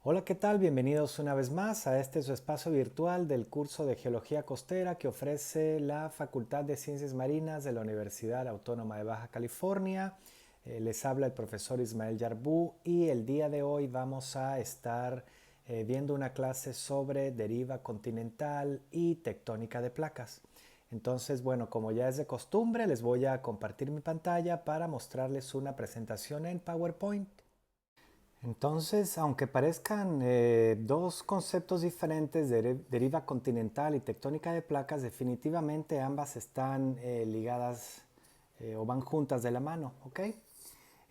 Hola, ¿qué tal? Bienvenidos una vez más a este su espacio virtual del curso de Geología Costera que ofrece la Facultad de Ciencias Marinas de la Universidad Autónoma de Baja California. Les habla el profesor Ismael Yarbú y el día de hoy vamos a estar viendo una clase sobre deriva continental y tectónica de placas. Entonces, bueno, como ya es de costumbre, les voy a compartir mi pantalla para mostrarles una presentación en PowerPoint. Entonces, aunque parezcan dos conceptos diferentes, deriva continental y tectónica de placas, definitivamente ambas están ligadas o van juntas de la mano, ¿ok?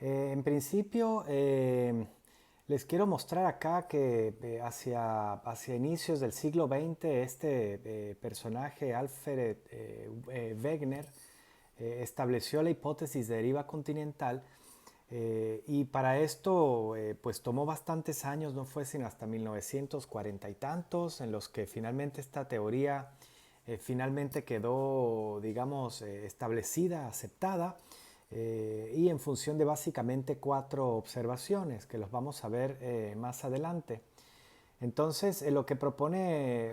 En principio, les quiero mostrar acá que hacia inicios del siglo XX, este personaje, Alfred Wegener, estableció la hipótesis de deriva continental y para esto, pues tomó bastantes años, no fue sino hasta 1940 y tantos, en los que finalmente esta teoría finalmente quedó, digamos, establecida, aceptada, y en función de básicamente cuatro observaciones, que los vamos a ver más adelante. Entonces, lo que propone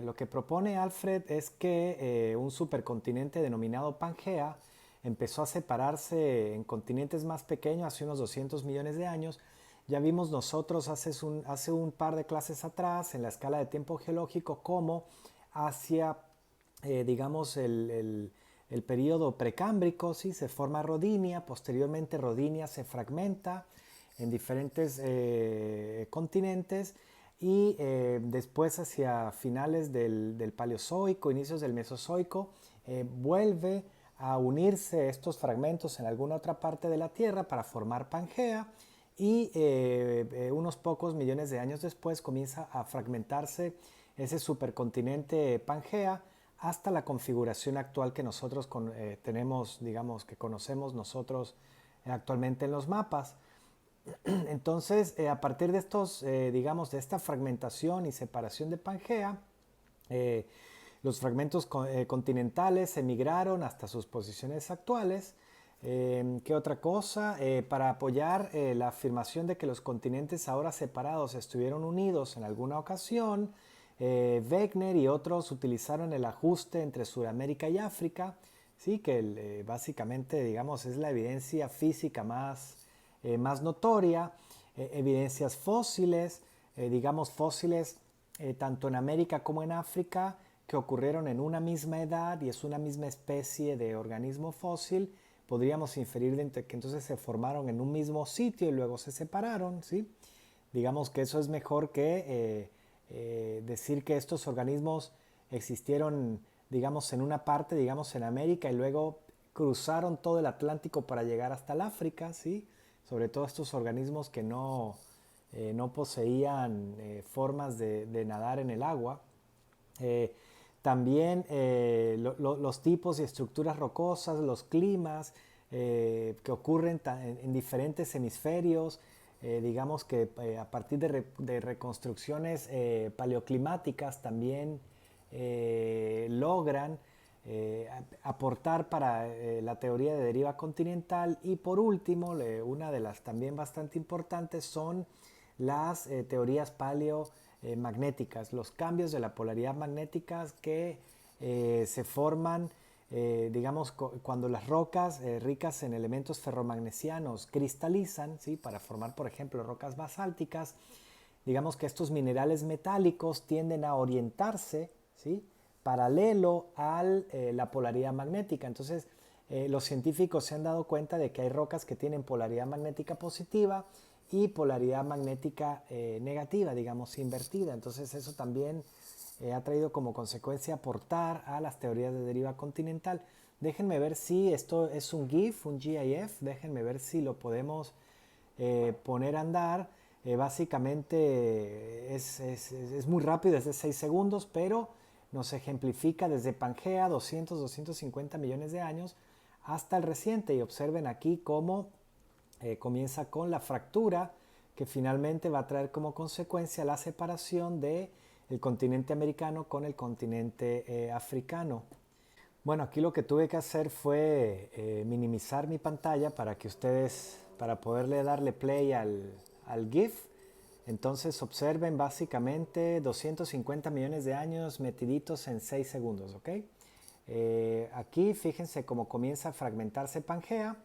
Alfred es que un supercontinente denominado Pangea empezó a separarse en continentes más pequeños hace unos 200 millones de años. Ya vimos nosotros hace un par de clases atrás en la escala de tiempo geológico cómo hacia, digamos, el periodo precámbrico, ¿sí? Se forma Rodinia, posteriormente Rodinia se fragmenta en diferentes continentes y después hacia finales del Paleozoico, inicios del Mesozoico, vuelve a unirse estos fragmentos en alguna otra parte de la Tierra para formar Pangea y unos pocos millones de años después comienza a fragmentarse ese supercontinente Pangea hasta la configuración actual que nosotros tenemos, digamos, que conocemos nosotros actualmente en los mapas. Entonces, a partir de estos, digamos, de esta fragmentación y separación de Pangea, eh, los fragmentos continentales emigraron hasta sus posiciones actuales. ¿Qué otra cosa? Para apoyar la afirmación de que los continentes ahora separados estuvieron unidos en alguna ocasión, Wegener y otros utilizaron el ajuste entre Sudamérica y África, ¿sí? Que básicamente, digamos, es la evidencia física más notoria, evidencias fósiles, digamos fósiles tanto en América como en África, que ocurrieron en una misma edad y es una misma especie de organismo fósil. Podríamos inferir de que entonces se formaron en un mismo sitio y luego se separaron, ¿sí? Digamos que eso es mejor que decir que estos organismos existieron, digamos, en una parte, digamos, en América y luego cruzaron todo el Atlántico para llegar hasta el África, ¿sí? Sobre todo estos organismos que no poseían formas de nadar en el agua. Eh, También los tipos y estructuras rocosas, los climas que ocurren en diferentes hemisferios, digamos que a partir de reconstrucciones paleoclimáticas también logran aportar para la teoría de deriva continental. Y por último, una de las también bastante importantes son las teorías paleomagnéticas, los cambios de la polaridad magnética que se forman, digamos, cuando las rocas ricas en elementos ferromagnesianos cristalizan, ¿sí? Para formar, por ejemplo, rocas basálticas. Digamos que estos minerales metálicos tienden a orientarse, ¿sí? Paralelo a la polaridad magnética. Entonces, los científicos se han dado cuenta de que hay rocas que tienen polaridad magnética positiva y polaridad magnética negativa, digamos, invertida. Entonces, eso también ha traído como consecuencia aportar a las teorías de deriva continental. Déjenme ver si esto es un GIF, un GIF. Déjenme ver si lo podemos poner a andar. Básicamente es muy rápido, es de 6 segundos, pero nos ejemplifica desde Pangea, 250 millones de años, hasta el reciente. Y observen aquí cómo comienza con la fractura, que finalmente va a traer como consecuencia la separación del continente americano con el continente africano. Bueno, aquí lo que tuve que hacer fue minimizar mi pantalla para que ustedes, para poderle darle play al GIF. Entonces observen básicamente 250 millones de años metiditos en 6 segundos, ¿ok? Aquí fíjense cómo comienza a fragmentarse Pangea,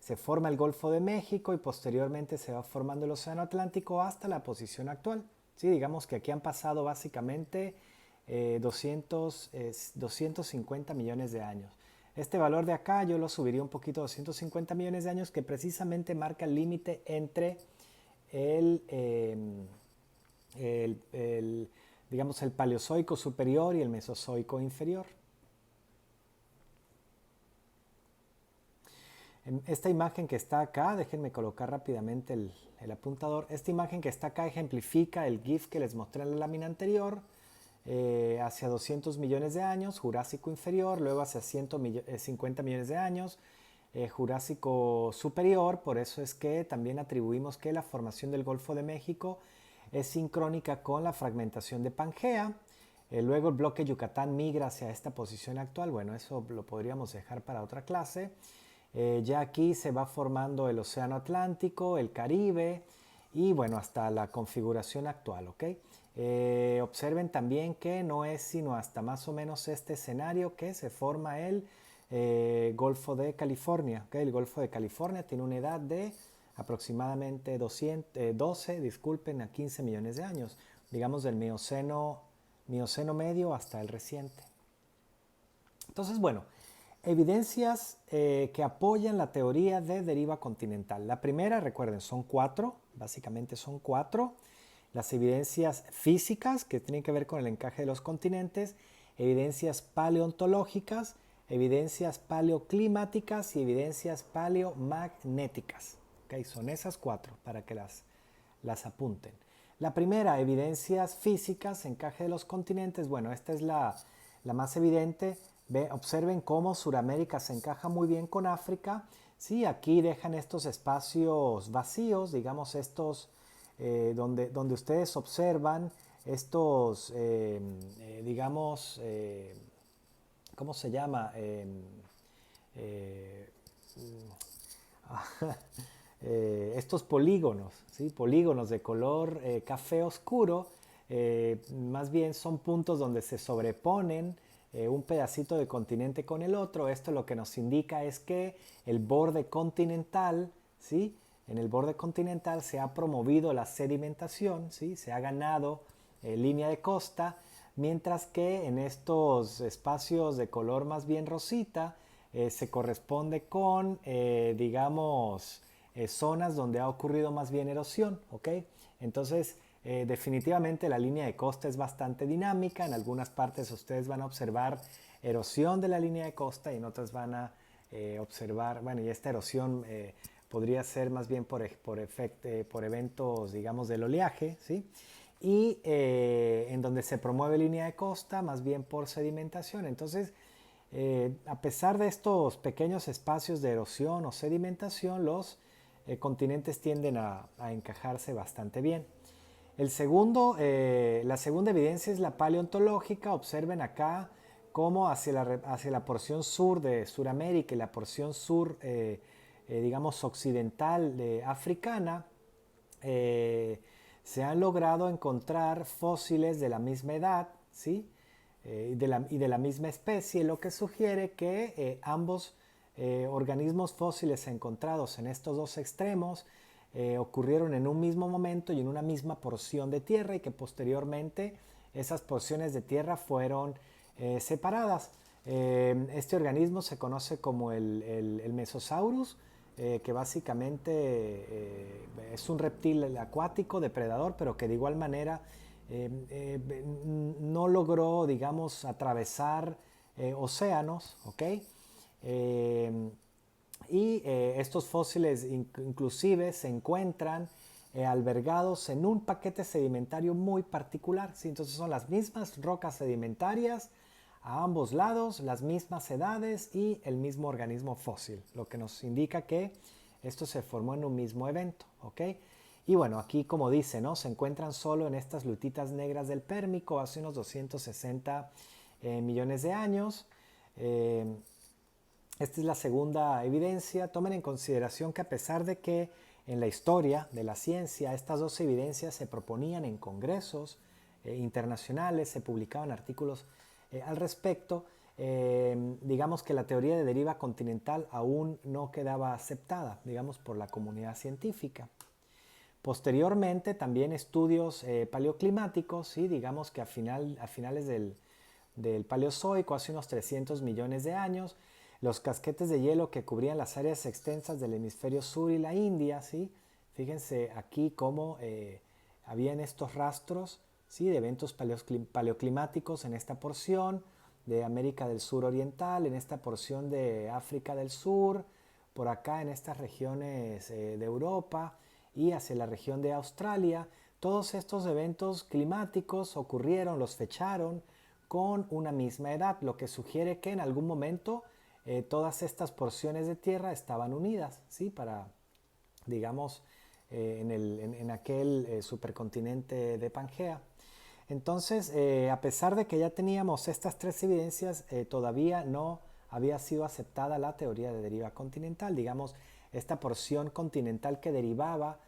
se forma el Golfo de México y posteriormente se va formando el Océano Atlántico hasta la posición actual. Sí, digamos que aquí han pasado básicamente 250 millones de años. Este valor de acá yo lo subiría un poquito a 250 millones de años, que precisamente marca el límite entre el, digamos, el Paleozoico superior y el Mesozoico inferior. En esta imagen que está acá, déjenme colocar rápidamente el apuntador. Esta imagen que está acá ejemplifica el GIF que les mostré en la lámina anterior, hacia 200 millones de años, Jurásico inferior, luego hacia 150 millones de años, Jurásico superior. Por eso es que también atribuimos que la formación del Golfo de México es sincrónica con la fragmentación de Pangea. Luego el bloque Yucatán migra hacia esta posición actual. Bueno, eso lo podríamos dejar para otra clase. Ya aquí se va formando el Océano Atlántico, el Caribe y bueno, hasta la configuración actual, ¿ok? Observen también que no es sino hasta más o menos este escenario que se forma el Golfo de California, ¿ok? El Golfo de California tiene una edad de aproximadamente 12, disculpen, a 15 millones de años, digamos del Mioceno medio hasta el reciente. Entonces, bueno, evidencias que apoyan la teoría de deriva continental. La primera, recuerden, son 4, básicamente son 4. Las evidencias físicas, que tienen que ver con el encaje de los continentes, evidencias paleontológicas, evidencias paleoclimáticas y evidencias paleomagnéticas. ¿Okay? Son esas 4 para que las apunten. La primera, evidencias físicas, encaje de los continentes. Bueno, esta es la más evidente. Observen cómo Sudamérica se encaja muy bien con África. Sí, aquí dejan estos espacios vacíos, digamos estos donde ustedes observan estos, digamos, ¿cómo se llama? Estos polígonos, ¿sí? Polígonos de color café oscuro, más bien son puntos donde se sobreponen un pedacito de continente con el otro. Esto lo que nos indica es que el borde continental, ¿sí? En el borde continental se ha promovido la sedimentación, ¿sí? Se ha ganado línea de costa, mientras que en estos espacios de color más bien rosita se corresponde con, digamos, zonas donde ha ocurrido más bien erosión, ¿ok? Entonces, definitivamente la línea de costa es bastante dinámica. En algunas partes ustedes van a observar erosión de la línea de costa y en otras van a observar, bueno, y esta erosión podría ser más bien por eventos, digamos, del oleaje, ¿sí? Y en donde se promueve línea de costa, más bien por sedimentación. Entonces, a pesar de estos pequeños espacios de erosión o sedimentación, los continentes tienden a encajarse bastante bien. La segunda evidencia es la paleontológica. Observen acá cómo hacia la porción sur de Sudamérica y la porción sur, digamos, occidental de africana, se han logrado encontrar fósiles de la misma edad, ¿sí? Y de la misma especie, lo que sugiere que ambos organismos fósiles encontrados en estos dos extremos ocurrieron en un mismo momento y en una misma porción de tierra, y que posteriormente esas porciones de tierra fueron separadas. Este organismo se conoce como el Mesosaurus, que básicamente es un reptil acuático depredador, pero que de igual manera no logró, digamos, atravesar océanos, ¿ok? Estos fósiles inclusive se encuentran albergados en un paquete sedimentario muy particular, ¿sí? Entonces son las mismas rocas sedimentarias a ambos lados, las mismas edades y el mismo organismo fósil, lo que nos indica que esto se formó en un mismo evento, ¿ok? Y bueno, aquí como dice, ¿no? Se encuentran solo en estas lutitas negras del Pérmico hace unos 260 millones de años. Esta es la segunda evidencia. Tomen en consideración que a pesar de que en la historia de la ciencia. Estas dos evidencias se proponían en congresos internacionales, se publicaban artículos al respecto. Digamos que la teoría de deriva continental aún no quedaba aceptada, digamos, por la comunidad científica. Posteriormente, también estudios paleoclimáticos, ¿sí? Digamos que a finales del Paleozoico, hace unos 300 millones de años, los casquetes de hielo que cubrían las áreas extensas del hemisferio sur y la India, ¿sí? Fíjense aquí cómo habían estos rastros, ¿sí? De eventos paleoclimáticos en esta porción de América del Sur Oriental, en esta porción de África del Sur, por acá en estas regiones de Europa y hacia la región de Australia. Todos estos eventos climáticos ocurrieron, los fecharon con una misma edad, lo que sugiere que en algún momento todas estas porciones de tierra estaban unidas, ¿sí? Para, digamos, en aquel supercontinente de Pangea. Entonces, a pesar de que ya teníamos estas tres evidencias, todavía no había sido aceptada la teoría de deriva continental, digamos, esta porción continental que derivaba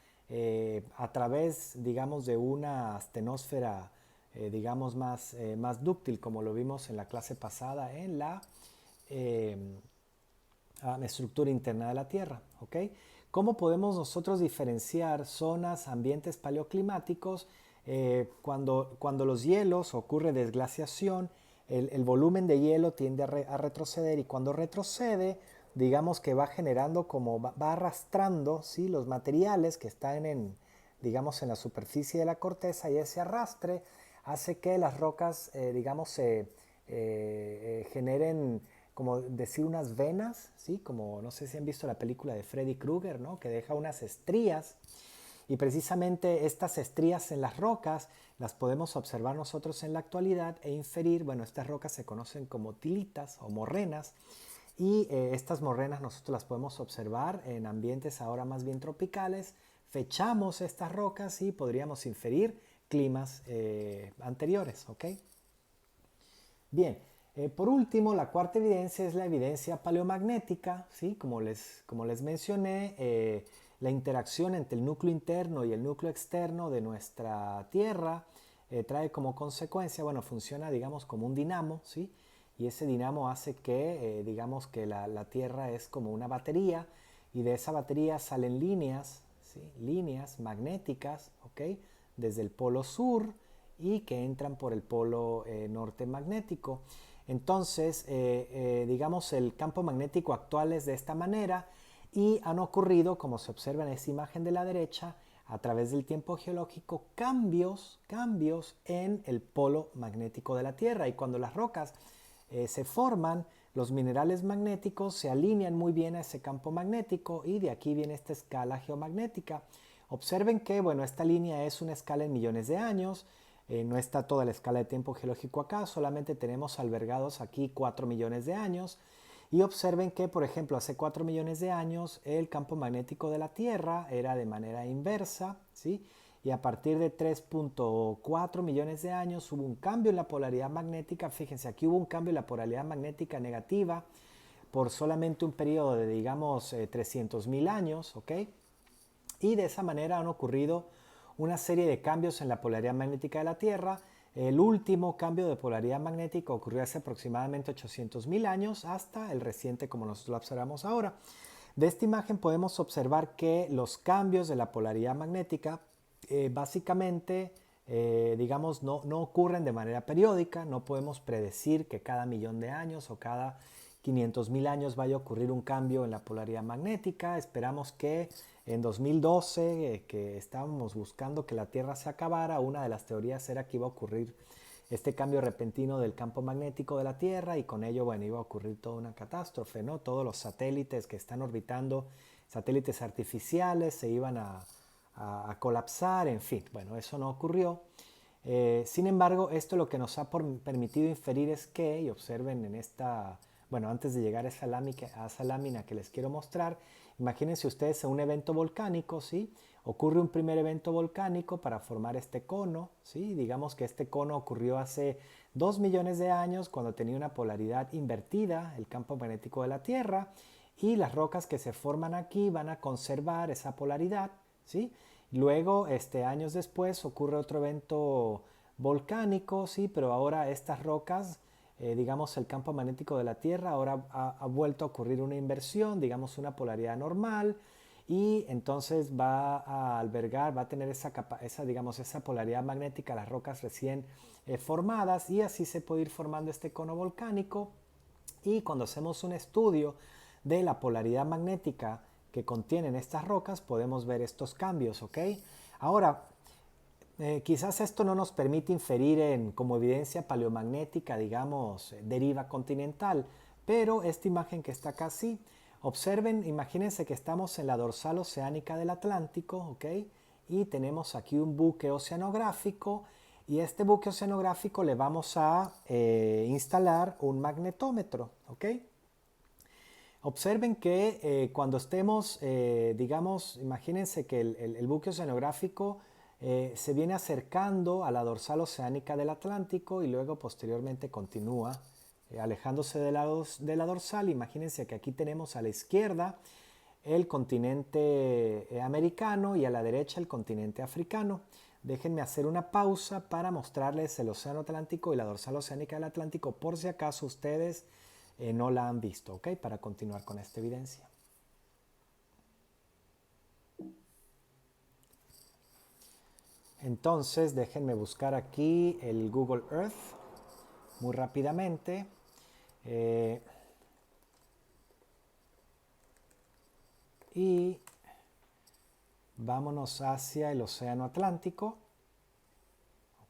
a través, digamos, de una astenosfera, digamos, más dúctil, como lo vimos en la clase pasada en la eh, estructura interna de la Tierra. ¿Okay? ¿Cómo podemos nosotros diferenciar zonas, ambientes paleoclimáticos? Cuando los hielos ocurre desglaciación, el volumen de hielo tiende a retroceder y cuando retrocede, digamos que va generando como va arrastrando, ¿sí? Los materiales que están digamos, en la superficie de la corteza y ese arrastre hace que las rocas, digamos, se generen, como decir, unas venas, ¿sí? Como no sé si han visto la película de Freddy Krueger, ¿no? Que deja unas estrías. Y precisamente estas estrías en las rocas las podemos observar nosotros en la actualidad e inferir, bueno, estas rocas se conocen como tilitas o morrenas y estas morrenas nosotros las podemos observar en ambientes ahora más bien tropicales. Fechamos estas rocas y podríamos inferir climas anteriores, ¿ok? Bien, por último, la cuarta evidencia es la evidencia paleomagnética, ¿sí? Como les mencioné, la interacción entre el núcleo interno y el núcleo externo de nuestra Tierra trae como consecuencia, bueno, funciona, digamos, como un dinamo, ¿sí? Y ese dinamo hace que, digamos, que la Tierra es como una batería y de esa batería salen líneas, ¿sí? Líneas magnéticas, ¿ok? Desde el polo sur y que entran por el polo norte magnético. Entonces, digamos, el campo magnético actual es de esta manera y han ocurrido, como se observa en esta imagen de la derecha, a través del tiempo geológico, cambios en el polo magnético de la Tierra. Y cuando las rocas se forman, los minerales magnéticos se alinean muy bien a ese campo magnético y de aquí viene esta escala geomagnética. Observen que, bueno, esta línea es una escala en millones de años. No está toda la escala de tiempo geológico acá, solamente tenemos albergados aquí 4 millones de años. Y observen que, por ejemplo, hace 4 millones de años el campo magnético de la Tierra era de manera inversa, ¿sí? Y a partir de 3.4 millones de años hubo un cambio en la polaridad magnética. Fíjense, aquí hubo un cambio en la polaridad magnética negativa por solamente un periodo de, digamos, 300.000 años, ¿ok? Y de esa manera han ocurrido una serie de cambios en la polaridad magnética de la Tierra. El último cambio de polaridad magnética ocurrió hace aproximadamente 800.000 años hasta el reciente como nosotros lo observamos ahora. De esta imagen podemos observar que los cambios de la polaridad magnética básicamente, digamos, no ocurren de manera periódica. No podemos predecir que cada millón de años o cada 500.000 años vaya a ocurrir un cambio en la polaridad magnética. Esperamos que en 2012, que estábamos buscando que la Tierra se acabara, una de las teorías era que iba a ocurrir este cambio repentino del campo magnético de la Tierra y con ello, bueno, iba a ocurrir toda una catástrofe, ¿no? Todos los satélites que están orbitando, satélites artificiales, se iban a colapsar, en fin, bueno, eso no ocurrió. Sin embargo, esto lo que nos ha permitido inferir es que, y observen en esta, bueno, antes de llegar a esa lámina que les quiero mostrar, imagínense ustedes en un evento volcánico, ¿sí? Ocurre un primer evento volcánico para formar este cono, ¿sí? Digamos que este cono ocurrió hace 2 millones de años cuando tenía una polaridad invertida, el campo magnético de la Tierra, y las rocas que se forman aquí van a conservar esa polaridad, ¿sí? Luego, años después, ocurre otro evento volcánico, sí, pero ahora estas rocas, digamos el campo magnético de la Tierra, ahora ha vuelto a ocurrir una inversión, digamos una polaridad normal, y entonces va a albergar, va a tener digamos, esa polaridad magnética, las rocas recién formadas, y así se puede ir formando este cono volcánico. Y cuando hacemos un estudio de la polaridad magnética que contienen estas rocas, podemos ver estos cambios, ¿ok? Ahora, quizás esto no nos permite inferir como evidencia paleomagnética, digamos, deriva continental, pero esta imagen que está acá sí. Observen, imagínense que estamos en la dorsal oceánica del Atlántico, ¿ok? Y tenemos aquí un buque oceanográfico, y a este buque oceanográfico le vamos a instalar un magnetómetro, ¿ok? Observen que cuando estemos, digamos, imagínense que el buque oceanográfico se viene acercando a la dorsal oceánica del Atlántico y luego posteriormente continúa alejándose de la dorsal. Imagínense que aquí tenemos a la izquierda el continente americano y a la derecha el continente africano. Déjenme hacer una pausa para mostrarles el océano Atlántico y la dorsal oceánica del Atlántico por si acaso ustedes no la han visto, ¿ok? Para continuar con esta evidencia. Entonces, déjenme buscar aquí el Google Earth muy rápidamente. Y vámonos hacia el océano Atlántico,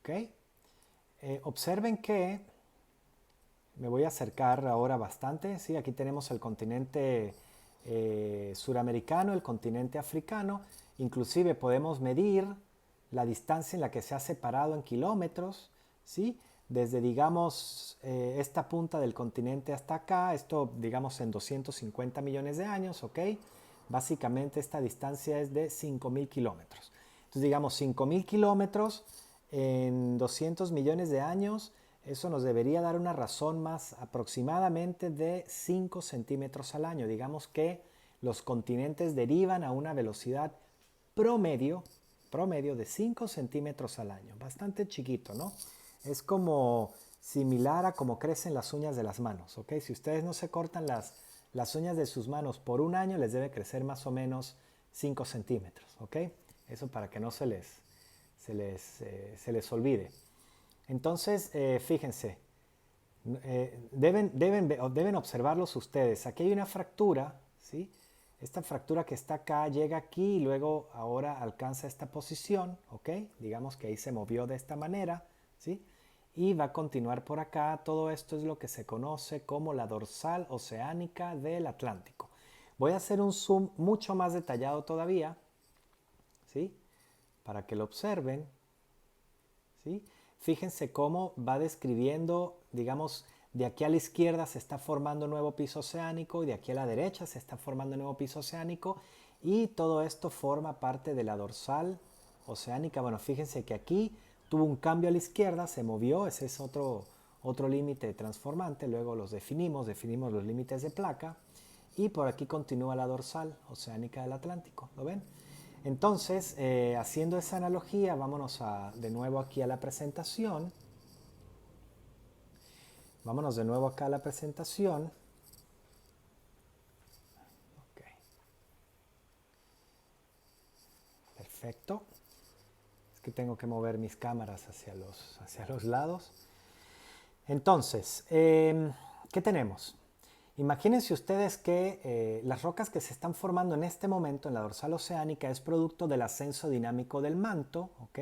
¿ok? Observen que me voy a acercar ahora bastante, ¿sí? Aquí tenemos el continente suramericano, el continente africano, inclusive podemos medir la distancia en la que se ha separado en kilómetros, ¿sí? Desde, digamos, esta punta del continente hasta acá, esto, digamos, en 250 millones de años, ¿ok? Básicamente esta distancia es de 5.000 kilómetros. Entonces, digamos, 5.000 kilómetros en 200 millones de años, eso nos debería dar una razón más aproximadamente de 5 centímetros al año. Digamos que los continentes derivan a una velocidad promedio de 5 centímetros al año. Bastante chiquito, ¿no? Es como similar a cómo crecen las uñas de las manos, ¿ok? Si ustedes no se cortan las uñas de sus manos por un año, les debe crecer más o menos 5 centímetros, ¿ok? Eso para que no se les olvide. Entonces, fíjense, deben observarlos ustedes. Aquí hay una fractura, ¿sí? Esta fractura que está acá llega aquí y luego ahora alcanza esta posición, ¿ok? Digamos que ahí se movió de esta manera, ¿sí? Y va a continuar por acá. Todo esto es lo que se conoce como la dorsal oceánica del Atlántico. Voy a hacer un zoom mucho más detallado todavía, ¿sí? Para que lo observen, ¿sí? Fíjense cómo va describiendo, digamos, de aquí a la izquierda se está formando nuevo piso oceánico y de aquí a la derecha se está formando nuevo piso oceánico, y todo esto forma parte de la dorsal oceánica. Bueno, fíjense que aquí tuvo un cambio a la izquierda, se movió, ese es otro límite transformante, luego definimos los límites de placa, y por aquí continúa la dorsal oceánica del Atlántico, ¿lo ven? Entonces, haciendo esa analogía, vámonos de nuevo aquí a la presentación. Vámonos de nuevo acá a la presentación. Okay. Perfecto. Es que tengo que mover mis cámaras hacia los lados. Entonces, ¿qué tenemos? Imagínense ustedes que las rocas que se están formando en este momento en la dorsal oceánica es producto del ascenso dinámico del manto, ¿ok?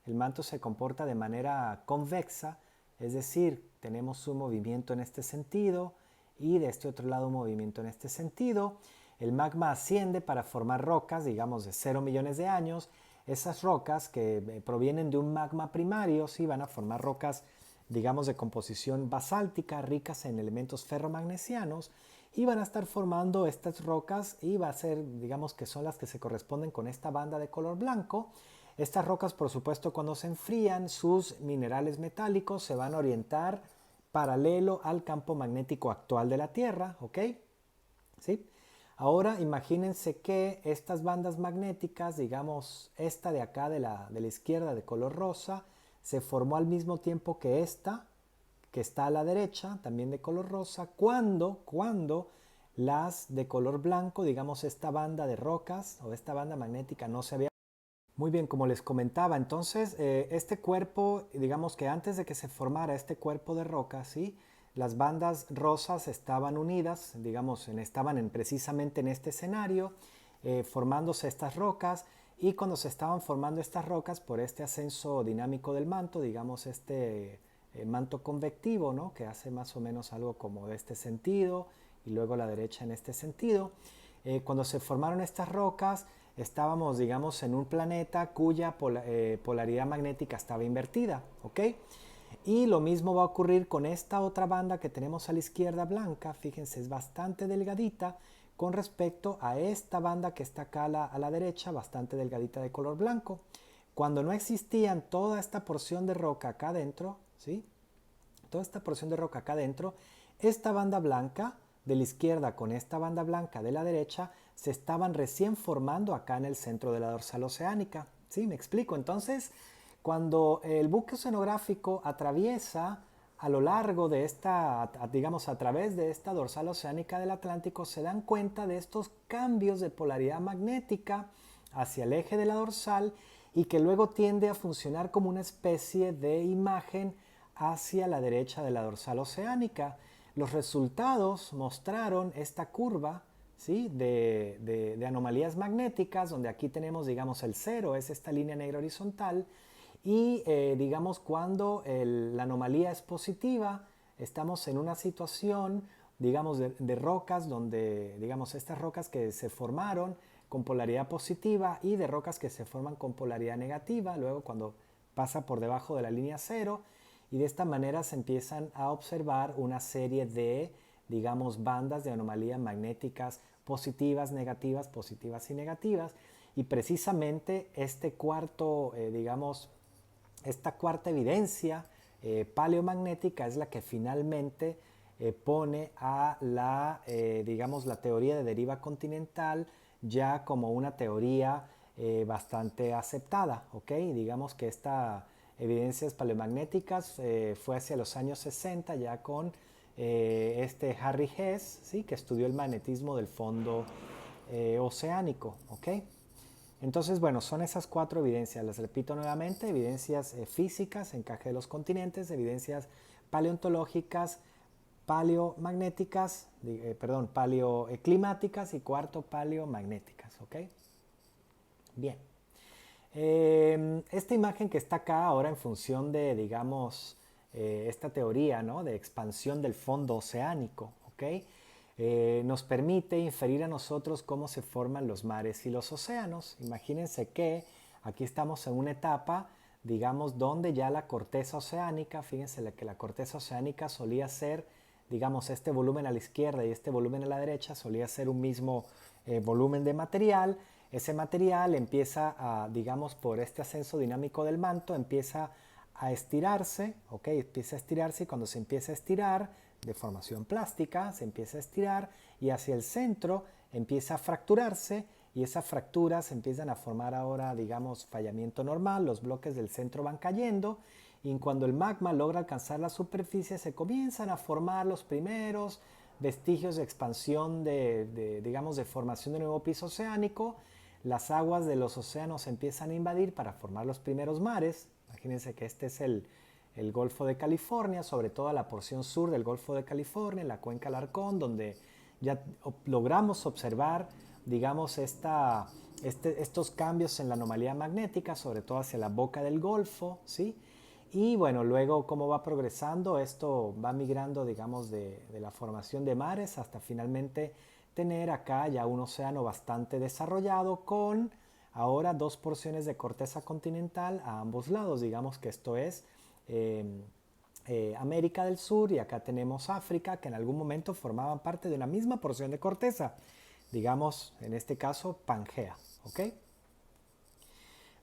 El manto se comporta de manera convexa, es decir, tenemos un movimiento en este sentido y de este otro lado un movimiento en este sentido. El magma asciende para formar rocas, digamos, de 0 millones de años. Esas rocas que provienen de un magma primario, sí, van a formar rocas, digamos, de composición basáltica, ricas en elementos ferromagnesianos, y van a estar formando estas rocas y va a ser, digamos, que son las que se corresponden con esta banda de color blanco. Estas rocas, por supuesto, cuando se enfrían, sus minerales metálicos se van a orientar paralelo al campo magnético actual de la Tierra, ¿ok? ¿sí? Ahora imagínense que estas bandas magnéticas, digamos esta de acá de la izquierda de color rosa, se formó al mismo tiempo que esta, que está a la derecha, también de color rosa, cuando las de color blanco, digamos esta banda de rocas o esta banda magnética no se había. Muy bien, como les comentaba, entonces este cuerpo, digamos que antes de que se formara este cuerpo de roca, ¿sí? Las bandas rosas estaban unidas, digamos, precisamente en este escenario, formándose estas rocas, y cuando se estaban formando estas rocas por este ascenso dinámico del manto, digamos este manto convectivo, ¿no? Que hace más o menos algo como de este sentido, y luego la derecha en este sentido. Cuando se formaron estas rocas, estábamos, digamos, en un planeta cuya polaridad magnética estaba invertida, ¿ok? Y lo mismo va a ocurrir con esta otra banda que tenemos a la izquierda blanca, fíjense, es bastante delgadita con respecto a esta banda que está acá a la derecha, bastante delgadita de color blanco. Cuando no existían toda esta porción de roca acá adentro, ¿sí? Toda esta porción de roca acá adentro, esta banda blanca de la izquierda con esta banda blanca de la derecha se estaban recién formando acá en el centro de la dorsal oceánica. ¿Sí? Me explico. Entonces, cuando el buque oceanográfico atraviesa a lo largo de esta, digamos, a través de esta dorsal oceánica del Atlántico, se dan cuenta de estos cambios de polaridad magnética hacia el eje de la dorsal, y que luego tiende a funcionar como una especie de imagen hacia la derecha de la dorsal oceánica. Los resultados mostraron esta curva, ¿sí? de anomalías magnéticas, donde aquí tenemos, digamos, el cero, es esta línea negra horizontal, y digamos cuando la anomalía es positiva, estamos en una situación, digamos, de rocas donde, digamos, estas rocas que se formaron con polaridad positiva, y de rocas que se forman con polaridad negativa, luego cuando pasa por debajo de la línea cero, y de esta manera se empiezan a observar una serie de, digamos, bandas de anomalías magnéticas positivas, positivas y negativas. Y precisamente este cuarto, digamos, esta cuarta evidencia paleomagnética es la que finalmente pone a la, digamos, la teoría de deriva continental ya como una teoría bastante aceptada, ¿ok? Digamos que esta evidencias paleomagnéticas fue hacia los años 60 ya con este Harry Hess, ¿sí? Que estudió el magnetismo del fondo oceánico, ¿ok? Entonces, bueno, son esas cuatro evidencias. Les repito nuevamente: evidencias físicas, encaje de los continentes; evidencias paleontológicas, paleomagnéticas, paleoclimáticas; y cuarto, paleomagnéticas, ¿ok? Bien. Esta imagen que está acá ahora en función de, digamos, esta teoría, ¿no? De expansión del fondo oceánico, ¿ok? Nos permite inferir a nosotros cómo se forman los mares y los océanos. Imagínense que aquí estamos en una etapa, digamos, donde ya la corteza oceánica, fíjense que la corteza oceánica solía ser, digamos, este volumen a la izquierda y este volumen a la derecha solía ser un mismo volumen de material. Ese material empieza a, digamos, por este ascenso dinámico del manto, empieza a estirarse, ¿ok? Empieza a estirarse, y cuando se empieza a estirar, de formación plástica, se empieza a estirar, y hacia el centro empieza a fracturarse, y esas fracturas empiezan a formar ahora, digamos, fallamiento normal, los bloques del centro van cayendo, y cuando el magma logra alcanzar la superficie se comienzan a formar los primeros vestigios de expansión digamos, de formación de nuevo piso oceánico. Las aguas de los océanos empiezan a invadir para formar los primeros mares. Imagínense que este es el Golfo de California, sobre todo la porción sur del Golfo de California, la cuenca Alarcón, donde ya logramos observar, digamos, estos cambios en la anomalía magnética, sobre todo hacia la boca del Golfo, ¿sí? Y bueno, luego cómo va progresando, esto va migrando, digamos, de la formación de mares hasta finalmente tener acá ya un océano bastante desarrollado, con ahora dos porciones de corteza continental a ambos lados. Digamos que esto es eh, América del Sur, y acá tenemos África, que en algún momento formaban parte de una misma porción de corteza, digamos, en este caso, Pangea, ¿ok?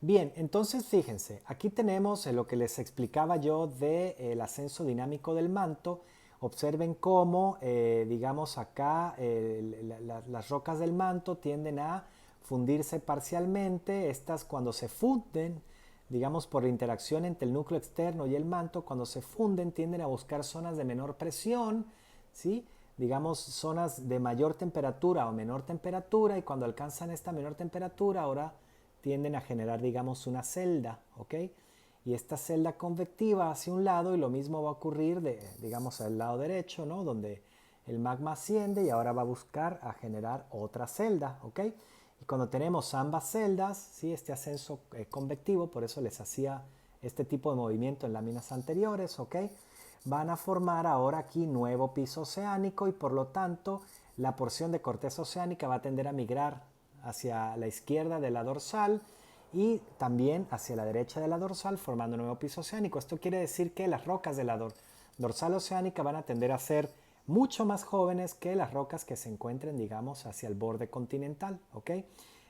Bien, entonces fíjense, aquí tenemos lo que les explicaba yo del ascenso dinámico del manto, Observen cómo, digamos acá, las rocas del manto tienden a fundirse parcialmente. Estas cuando se funden, digamos por la interacción entre el núcleo externo y el manto, cuando se funden tienden a buscar zonas de menor presión, ¿sí? Digamos zonas de mayor temperatura o menor temperatura, y cuando alcanzan esta menor temperatura ahora tienden a generar, digamos, una celda, ¿ok? Y esta celda convectiva hacia un lado, y lo mismo va a ocurrir, digamos, al lado derecho, ¿no? Donde el magma asciende y ahora va a buscar a generar otra celda, ¿ok? Y cuando tenemos ambas celdas, ¿sí? Este ascenso convectivo, por eso les hacía este tipo de movimiento en láminas anteriores, ¿ok? Van a formar ahora aquí nuevo piso oceánico, y por lo tanto la porción de corteza oceánica va a tender a migrar hacia la izquierda de la dorsal y también hacia la derecha de la dorsal, formando un nuevo piso oceánico. Esto quiere decir que las rocas de la dorsal oceánica van a tender a ser mucho más jóvenes que las rocas que se encuentren, digamos, hacia el borde continental, ¿ok?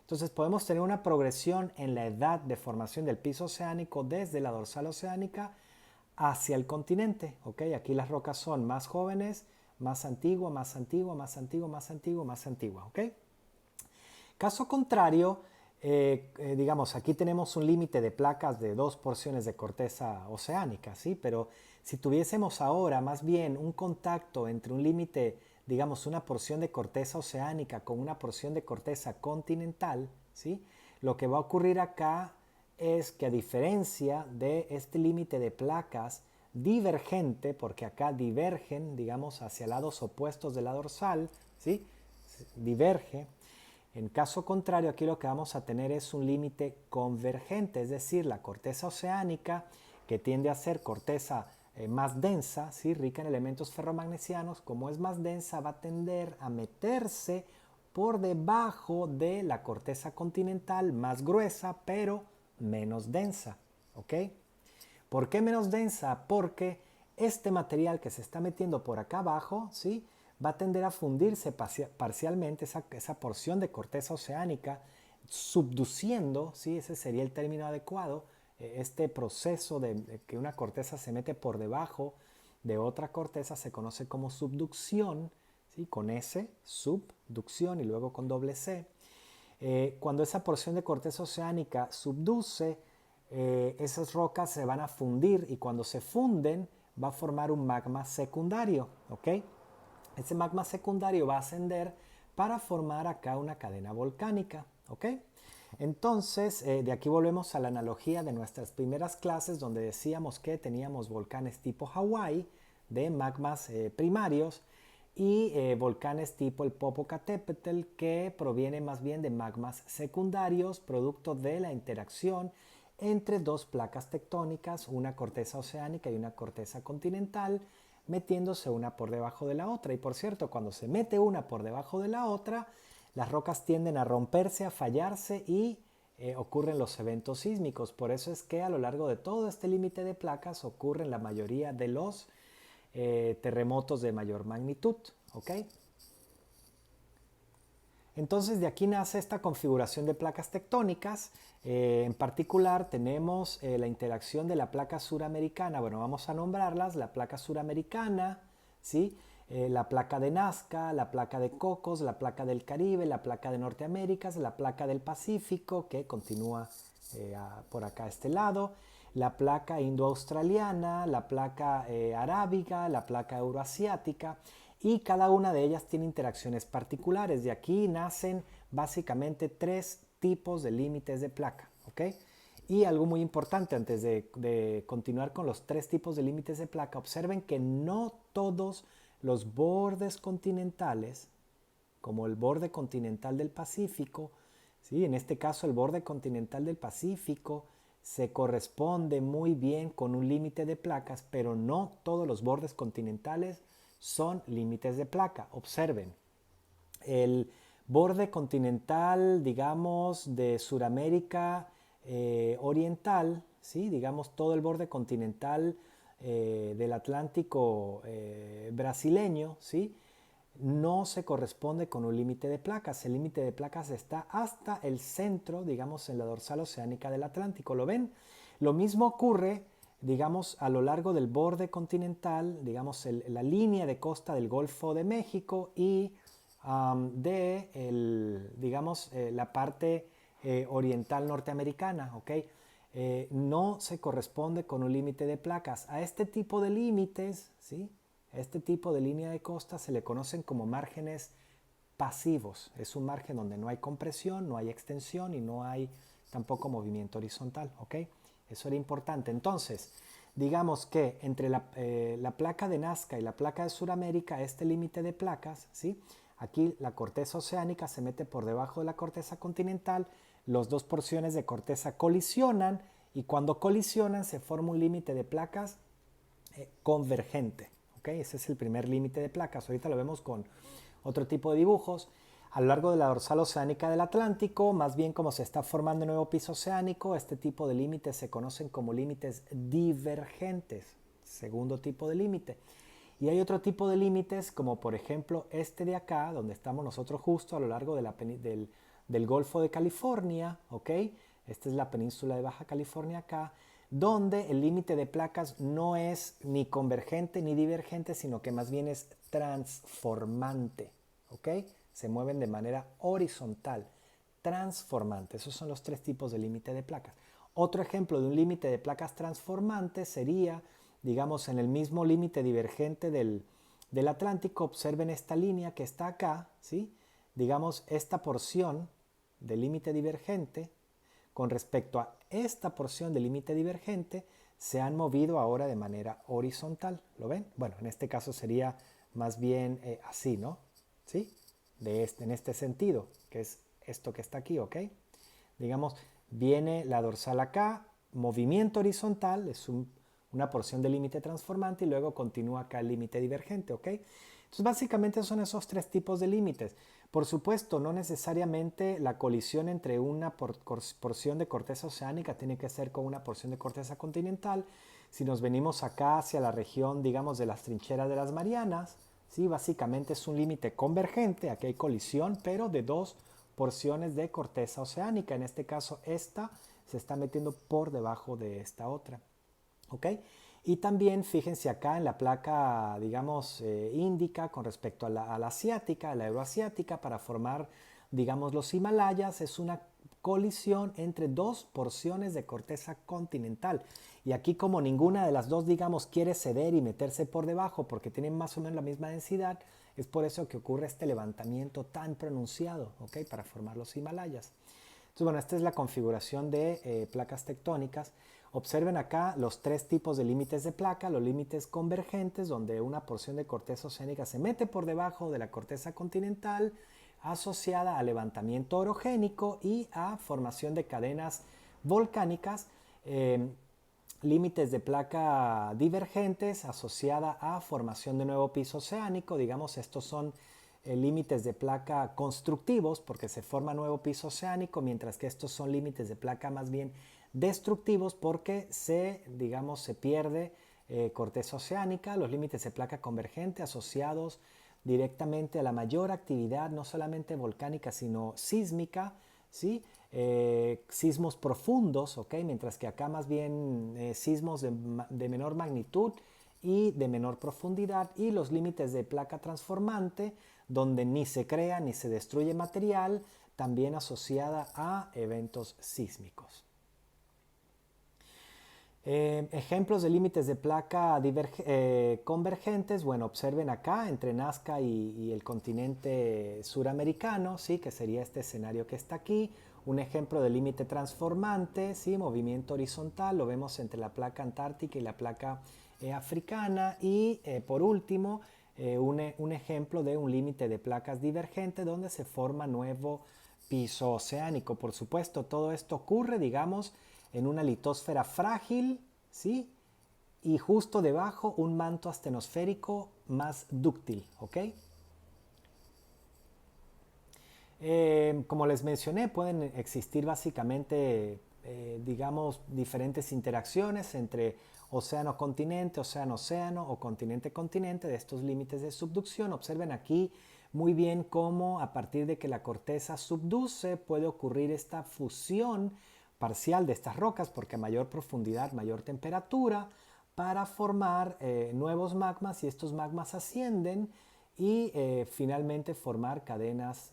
Entonces podemos tener una progresión en la edad de formación del piso oceánico desde la dorsal oceánica hacia el continente, ¿ok? Aquí las rocas son más jóvenes, más antigua, más antigua, más antigua, más antigua, más antigua, ¿ok? Caso contrario, digamos, aquí tenemos un límite de placas de 2 porciones de corteza oceánica, ¿sí? Pero si tuviésemos ahora más bien un contacto entre un límite, digamos, una porción de corteza oceánica con una porción de corteza continental, ¿sí? Lo que va a ocurrir acá es que, a diferencia de este límite de placas divergente, porque acá divergen, digamos, hacia lados opuestos de la dorsal, ¿sí? Diverge. En caso contrario, aquí lo que vamos a tener es un límite convergente, es decir, la corteza oceánica, que tiende a ser corteza más densa, ¿sí? Rica en elementos ferromagnesianos, como es más densa, va a tender a meterse por debajo de la corteza continental, más gruesa, pero menos densa, ¿ok? ¿Por qué menos densa? Porque este material que se está metiendo por acá abajo, ¿sí? Va a tender a fundirse parcialmente, esa porción de corteza oceánica, subduciendo, ¿sí? Ese sería el término adecuado, este proceso de que una corteza se mete por debajo de otra corteza se conoce como subducción, ¿sí? Con S, subducción, y luego con doble C. Cuando esa porción de corteza oceánica subduce, esas rocas se van a fundir, y cuando se funden va a formar un magma secundario, ¿ok? Ese magma secundario va a ascender para formar acá una cadena volcánica, ¿ok? Entonces, de aquí volvemos a la analogía de nuestras primeras clases, donde decíamos que teníamos volcanes tipo Hawái, de magmas primarios, y volcanes tipo el Popocatépetl, que proviene más bien de magmas secundarios, producto de la interacción entre dos placas tectónicas, una corteza oceánica y una corteza continental, metiéndose una por debajo de la otra. Y por cierto, cuando se mete una por debajo de la otra, las rocas tienden a romperse, a fallarse, y ocurren los eventos sísmicos. Por eso es que a lo largo de todo este límite de placas ocurren la mayoría de los terremotos de mayor magnitud, ¿ok? Entonces de aquí nace esta configuración de placas tectónicas. En particular tenemos la interacción de la placa suramericana. Bueno, vamos a nombrarlas: la placa suramericana, ¿sí? La placa de Nazca, la placa de Cocos, la placa del Caribe, la placa de Norteamérica, la placa del Pacífico, que continúa por acá a este lado, la placa indoaustraliana, la placa arábiga, la placa euroasiática, y cada una de ellas tiene interacciones particulares. De aquí nacen básicamente tres tipos de límites de placa, ¿ok? Y algo muy importante antes de continuar con los tres tipos de límites de placa: observen que no todos los bordes continentales, como el borde continental del Pacífico, ¿sí? En este caso el borde continental del Pacífico se corresponde muy bien con un límite de placas, pero no todos los bordes continentales son límites de placa. Observen, el borde continental, digamos, de Sudamérica Oriental, ¿sí? Digamos todo el borde continental del Atlántico brasileño, ¿sí? No se corresponde con un límite de placas. El límite de placas está hasta el centro, digamos, en la dorsal oceánica del Atlántico. ¿Lo ven? Lo mismo ocurre digamos, a lo largo del borde continental, digamos, la línea de costa del Golfo de México y digamos, la parte oriental norteamericana, ¿ok? No se corresponde con un límite de placas. A este tipo de límites, ¿sí? A este tipo de línea de costa se le conocen como márgenes pasivos. Es un margen donde no hay compresión, no hay extensión y no hay tampoco movimiento horizontal, ¿ok? Eso era importante. Entonces, digamos que entre la placa de Nazca y la placa de Sudamérica, este límite de placas, ¿sí? Aquí la corteza oceánica se mete por debajo de la corteza continental, las dos porciones de corteza colisionan y cuando colisionan se forma un límite de placas convergente. ¿Okay? Ese es el primer límite de placas. Ahorita lo vemos con otro tipo de dibujos. A lo largo de la dorsal oceánica del Atlántico, más bien como se está formando un nuevo piso oceánico, este tipo de límites se conocen como límites divergentes. Segundo tipo de límite. Y hay otro tipo de límites, como por ejemplo este de acá, donde estamos nosotros justo a lo largo del Golfo de California, ¿ok? Esta es la península de Baja California acá, donde el límite de placas no es ni convergente ni divergente, sino que más bien es transformante, ¿ok? Se mueven de manera horizontal, transformante. Esos son los tres tipos de límite de placas. Otro ejemplo de un límite de placas transformante sería, digamos, en el mismo límite divergente del Atlántico, observen esta línea que está acá, ¿sí? Digamos, esta porción del límite divergente con respecto a esta porción del límite divergente se han movido ahora de manera horizontal. ¿Lo ven? Bueno, en este caso sería más bien así, ¿no? ¿Sí? En este sentido, que es esto que está aquí, ¿ok? Digamos, viene la dorsal acá, movimiento horizontal, es una porción del límite transformante y luego continúa acá el límite divergente, ¿ok? Entonces básicamente son esos tres tipos de límites. Por supuesto, no necesariamente la colisión entre una porción de corteza oceánica tiene que ser con una porción de corteza continental. Si nos venimos acá hacia la región, digamos, de las trincheras de las Marianas, ¿sí? Básicamente es un límite convergente, aquí hay colisión, pero de dos porciones de corteza oceánica. En este caso, esta se está metiendo por debajo de esta otra. ¿Ok? Y también fíjense acá en la placa, digamos, índica con respecto a la asiática, a la euroasiática, para formar, digamos, los Himalayas, es una colisión entre dos porciones de corteza continental. Y aquí como ninguna de las dos, digamos, quiere ceder y meterse por debajo porque tienen más o menos la misma densidad, es por eso que ocurre este levantamiento tan pronunciado, ¿ok? Para formar los Himalayas. Entonces, bueno, esta es la configuración de placas tectónicas. Observen acá los tres tipos de límites de placa, los límites convergentes, donde una porción de corteza oceánica se mete por debajo de la corteza continental, asociada a levantamiento orogénico y a formación de cadenas volcánicas, límites de placa divergentes asociada a formación de nuevo piso oceánico, digamos, estos son límites de placa constructivos porque se forma nuevo piso oceánico, mientras que estos son límites de placa más bien destructivos porque digamos, se pierde corteza oceánica, los límites de placa convergente asociados directamente a la mayor actividad, no solamente volcánica, sino sísmica, ¿sí? Sismos profundos, ¿ok? Mientras que acá más bien sismos de menor magnitud y de menor profundidad, y los límites de placa transformante, donde ni se crea ni se destruye material, también asociada a eventos sísmicos. Ejemplos de límites de placa convergentes, bueno, observen acá entre Nazca y el continente suramericano, ¿sí? Que sería este escenario que está aquí. Un ejemplo de límite transformante, ¿sí? Movimiento horizontal, lo vemos entre la placa antártica y la placa africana. Y por último, un ejemplo de un límite de placas divergente donde se forma nuevo piso oceánico. Por supuesto, todo esto ocurre, digamos, en una litosfera frágil, ¿sí? Y justo debajo un manto astenosférico más dúctil, ¿ok? Como les mencioné, pueden existir básicamente, digamos, diferentes interacciones entre océano-continente, océano-océano o continente-continente de estos límites de subducción. Observen aquí muy bien cómo a partir de que la corteza subduce puede ocurrir esta fusión parcial de estas rocas, porque a mayor profundidad, mayor temperatura, para formar nuevos magmas, y estos magmas ascienden y finalmente formar cadenas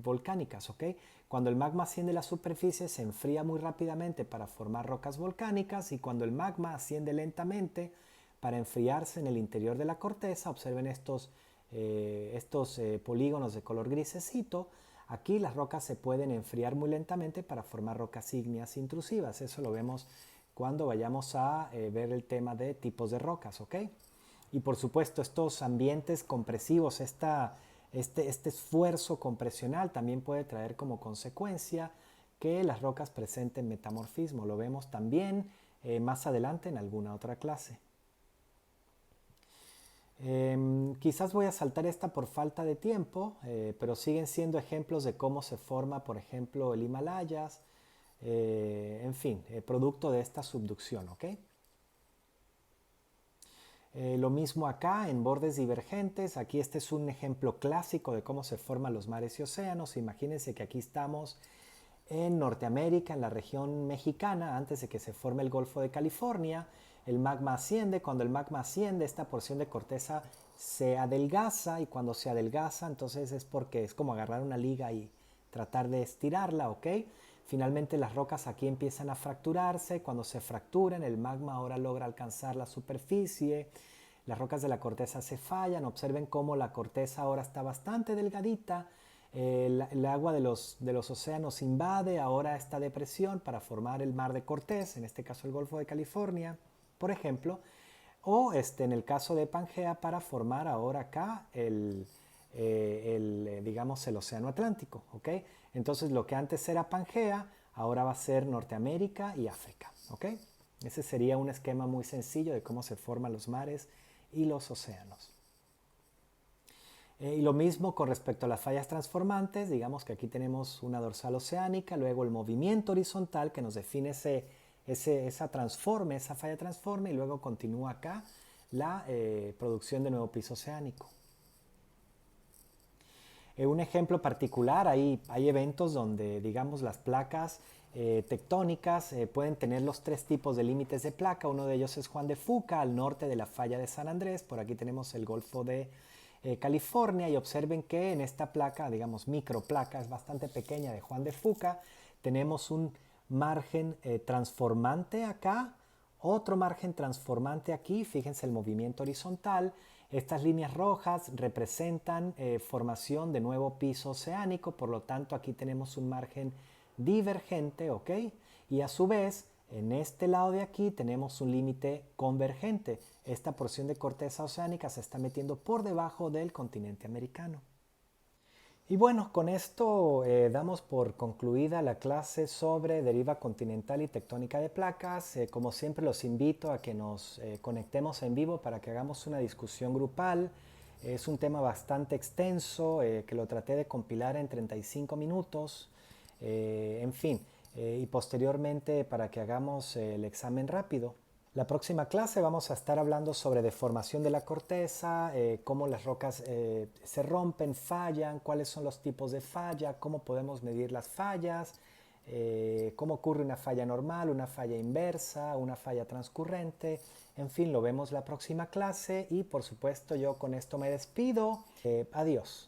volcánicas, ¿ok? Cuando el magma asciende a la superficie se enfría muy rápidamente para formar rocas volcánicas, y cuando el magma asciende lentamente para enfriarse en el interior de la corteza, observen estos polígonos de color grisecito. Aquí las rocas se pueden enfriar muy lentamente para formar rocas ígneas intrusivas. Eso lo vemos cuando vayamos a ver el tema de tipos de rocas, ¿ok? Y por supuesto estos ambientes compresivos, este esfuerzo compresional también puede traer como consecuencia que las rocas presenten metamorfismo. Lo vemos también más adelante en alguna otra clase. Quizás voy a saltar esta por falta de tiempo, pero siguen siendo ejemplos de cómo se forma, por ejemplo, el Himalayas, en fin, producto de esta subducción, ¿ok? Lo mismo acá en bordes divergentes. Aquí este es un ejemplo clásico de cómo se forman los mares y océanos. Imagínense que aquí estamos en Norteamérica, en la región mexicana, antes de que se forme el Golfo de California. El magma asciende. Cuando el magma asciende, esta porción de corteza se adelgaza, y cuando se adelgaza, entonces es porque es como agarrar una liga y tratar de estirarla, ¿ok? Finalmente las rocas aquí empiezan a fracturarse. Cuando se fracturan, el magma ahora logra alcanzar la superficie. Las rocas de la corteza se fallan. Observen cómo la corteza ahora está bastante delgadita. El agua de los océanos invade ahora esta depresión para formar el mar de Cortés, en este caso el Golfo de California, por ejemplo, o en el caso de Pangea para formar ahora acá digamos, el océano Atlántico, ¿ok? Entonces lo que antes era Pangea ahora va a ser Norteamérica y África, ¿ok? Ese sería un esquema muy sencillo de cómo se forman los mares y los océanos. Y lo mismo con respecto a las fallas transformantes. Digamos que aquí tenemos una dorsal oceánica, luego el movimiento horizontal que nos define esa falla transforme, y luego continúa acá la producción de nuevo piso oceánico. Un ejemplo particular, hay eventos donde, digamos, las placas tectónicas pueden tener los tres tipos de límites de placa. Uno de ellos es Juan de Fuca, al norte de la falla de San Andrés. Por aquí tenemos el Golfo de California, y observen que en esta placa, digamos microplaca, es bastante pequeña, de Juan de Fuca, tenemos un margen transformante acá, otro margen transformante aquí. Fíjense el movimiento horizontal. Estas líneas rojas representan formación de nuevo piso oceánico, por lo tanto aquí tenemos un margen divergente, ¿ok? Y a su vez, en este lado de aquí tenemos un límite convergente. Esta porción de corteza oceánica se está metiendo por debajo del continente americano. Y bueno, con esto damos por concluida la clase sobre deriva continental y tectónica de placas. Como siempre los invito a que nos conectemos en vivo para que hagamos una discusión grupal. Es un tema bastante extenso que lo traté de compilar en 35 minutos. En fin, y posteriormente para que hagamos el examen rápido. La próxima clase vamos a estar hablando sobre deformación de la corteza, cómo las rocas se rompen, fallan, cuáles son los tipos de falla, cómo podemos medir las fallas, cómo ocurre una falla normal, una falla inversa, una falla transcurrente. En fin, lo vemos la próxima clase, y por supuesto yo con esto me despido. Adiós.